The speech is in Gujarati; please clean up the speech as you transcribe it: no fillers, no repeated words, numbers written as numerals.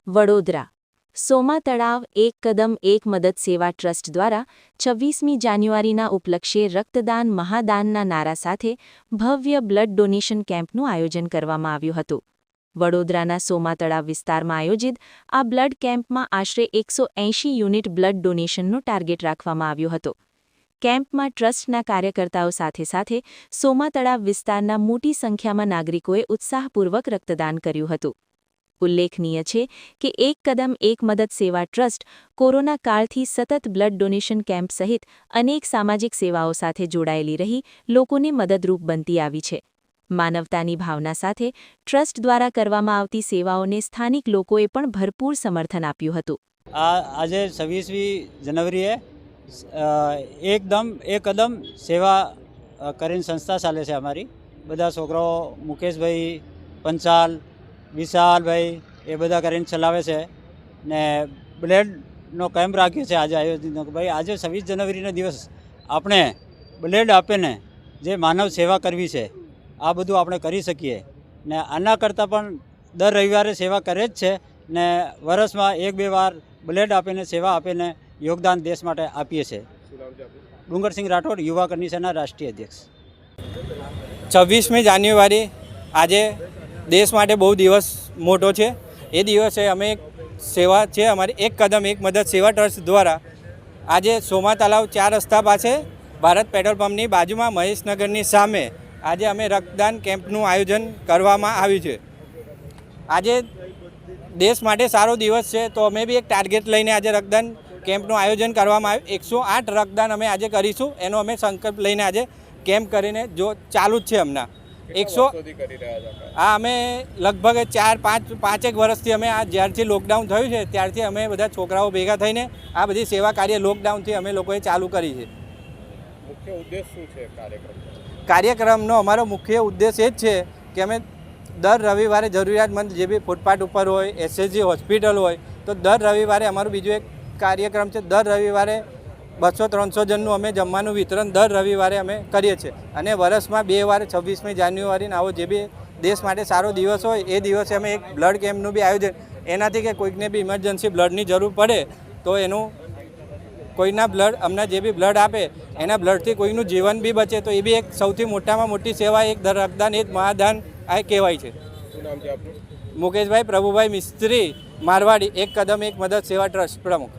વડોદરા સોમા તળાવ એક કદમ એક મદદ સેવા ટ્રસ્ટ દ્વારા 26મી જાન્યુઆરીના ઉપલક્ષે રક્તદાન મહાદાનના નારા સાથે ભવ્ય બ્લડ ડોનેશન કેમ્પનું આયોજન કરવામાં આવ્યું હતું। વડોદરાના સોમા તળાવ વિસ્તારમાં આયોજિત આ બ્લડ કેમ્પમાં આશરે 180 યુનિટ બ્લડ ડોનેશનનો ટાર્ગેટ રાખવામાં આવ્યો હતો। કેમ્પમાં ટ્રસ્ટના કાર્યકર્તાઓ સાથે સાથે સોમા તળાવ વિસ્તારના મોટી સંખ્યામાં નાગરિકોએ ઉત્સાહપૂર્વક રક્તદાન કર્યું હતું। ઉલ્લેખનીય છે કે એક કદમ એક મદદ સેવા ટ્રસ્ટ કોરોના કાળથી સતત બ્લડ ડોનેશન કેમ્પ સહિત અનેક સામાજિક સેવાઓ સાથે જોડાયેલી રહી લોકોને મદદરૂપ બનતી આવી છે। માનવતાની ભાવના સાથે ટ્રસ્ટ દ્વારા કરવામાં આવતી સેવાઓને સ્થાનિક લોકોએ પણ ભરપૂર સમર્થન આપ્યું હતું। આજે 26મી જનવરીએ એક કદમ સેવા કરીને સંસ્થા ચાલે છે અમારી। બધા છોકરાઓ મુકેશભાઈ પંચાલ વિશાલભાઈ એ બધા કરીને ચલાવે છે ને બ્લડનો કેમ્પ રાખ્યો છે આજે આયોજિત। ભાઈ આજે 26 જનવરીનો દિવસ આપણે બ્લડ આપીને જે માનવ સેવા કરવી છે આ બધું આપણે કરી શકીએ ને આના કરતાં પણ દર રવિવારે સેવા કરે જ છે ને વર્ષમાં 1-2 વાર બ્લડ આપીને સેવા આપીને યોગદાન દેશ માટે આપીએ છીએ। ડુંગરસિંહ રાઠોડ યુવા કમિશનના રાષ્ટ્રીય અધ્યક્ષ। 26મી જાન્યુઆરી આજે દેશ માટે બહુ દિવસ મોટો છે। એ દિવસે અમે સેવા છે અમારી એક કદમ એક મદદ સેવા ટ્રસ્ટ દ્વારા આજે સોમા તળાવ 4 રસ્તા પાસે ભારત પેટ્રોલ પંપની બાજુમાં મહેશનગરની સામે આજે અમે રક્તદાન કેમ્પનું આયોજન કરવામાં આવ્યું છે। આજે દેશ માટે સારો દિવસ છે તો અમે બી એક ટાર્ગેટ લઈને આજે રક્તદાન કેમ્પનું આયોજન કરવામાં આવ્યું। 108 રક્તદાન અમે આજે કરીશું એનો અમે સંકલ્પ લઈને આજે કેમ્પ કરીને જો ચાલુ જ છે હમણાં 100 અમે લગભગ 4-5 વર્ષથી અમે આ જ્યારથી લોકડાઉન થયું છે ત્યારથી અમે બધા છોકરાઓ ભેગા થઈને આ બધી સેવા કાર્ય લોકડાઉનથી અમે લોકોએ ચાલુ કરી છે। મુખ્ય ઉદ્દેશ શું છે કાર્યક્રમનો અમારો મુખ્ય ઉદ્દેશ એ જ છે કે અમે દર રવિવારે જરૂરિયાતમંદ જે બી ફૂટપાથ ઉપર હોય એસએસજી હોસ્પિટલ હોય તો દર રવિવારે અમારું બીજું એક કાર્યક્રમ છે। દર રવિવારે 200-300 જણનું અમે જમવાનું વિતરણ દર રવિવારે અમે કરીએ છીએ અને વર્ષમાં 2 વાર 26મી જાન્યુઆરીને આવો જે બી દેશ માટે સારો દિવસ હોય એ દિવસે અમે એક બ્લડ કેમ્પનું બી આયોજન એનાથી કે કોઈકને બી ઇમરજન્સી બ્લડની જરૂર પડે તો એનું કોઈના બ્લડ અમને જે બી બ્લડ આપે એના બ્લડથી કોઈનું જીવન બી બચે તો એ બી એક સૌથી મોટામાં મોટી સેવા એક રક્તદાન એ જ મહાદાન આ કહેવાય છે। મુકેશભાઈ પ્રભુભાઈ મિસ્ત્રી મારવાડી એક કદમ એક મદદ સેવા ટ્રસ્ટ પ્રમુખ।